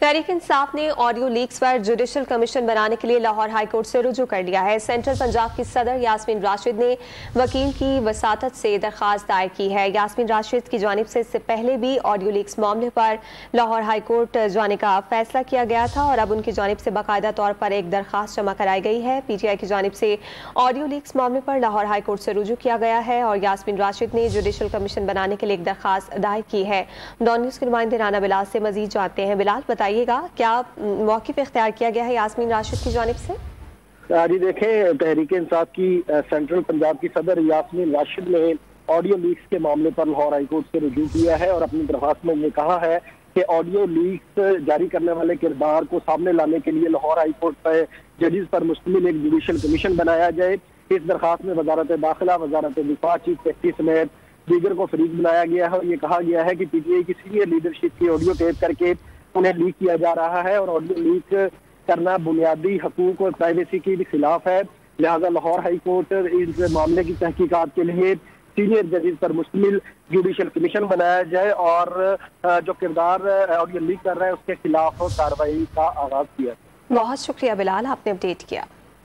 तहरीक इंसाफ ने audio leaks पर judicial commission बनाने के लिए लाहौर हाई कोर्ट से रुजू कर लिया है। सेंट्रल पंजाब की सदर यास्मीन राशिद ने वकील की वसातत से दरखास्त दायर की है। यास्मीन राशिद की जानिब से इससे पहले भी ऑडियो लीक्स मामले पर लाहौर हाई कोर्ट जाने का फैसला किया गया था और अब उनकी जानिब से बाकायदा तौर पर एक दरखास्त जमा कराई गई है। PTI की जानिब से ऑडियो लीक्स मामले पर लाहौर हाई कोर्ट से रुजू किया गया है और यास्मीन राशिद ने जुडिशल कमीशन बनाने के लिए एक दरखास्त दायर की है। डॉन न्यूज़ के नुमाइंदे राना बिलाल से मजीद जानते हैं। बिलाल, बताइए क्या मौक़िफ़ इख्तियार किया गया है यास्मीन राशिद की जानिब से? जी देखें, तहरीक इंसाफ की सेंट्रल पंजाब की सदर यास्मीन राशिद ने ऑडियो लीक्स के मामले पर लाहौर हाई कोर्ट से रुजू किया है और अपनी दरख्वास्त में ये कहा है कि ऑडियो लीक्स जारी करने वाले किरदार को सामने लाने के लिए लाहौर हाई कोर्ट पर जजेस पर मुश्तमिल एक जुडिशल कमीशन बनाया जाए। इस दरखास्त में वजारत दाखिला, वजारत दिफा, चीफ सेक्रेटरी समेत दीगर को फरीक बनाया गया है और ये कहा गया है कि PTI की सीनियर लीडरशिप की ऑडियो टेप करके उन्हें लीक किया जा रहा है और ऑडियो लीक करना बुनियादी हकूक और प्राइवेसी के भी खिलाफ है। लिहाजा लाहौर हाई कोर्ट इस मामले की तहकीकात के लिए सीनियर जजेस पर मुश्तमिल जुडिशल कमीशन बनाया जाए और जो किरदार ऑडियो लीक कर रहा है उसके खिलाफ कार्रवाई का आगाज किया। बहुत शुक्रिया बिलाल, आपने अपडेट किया।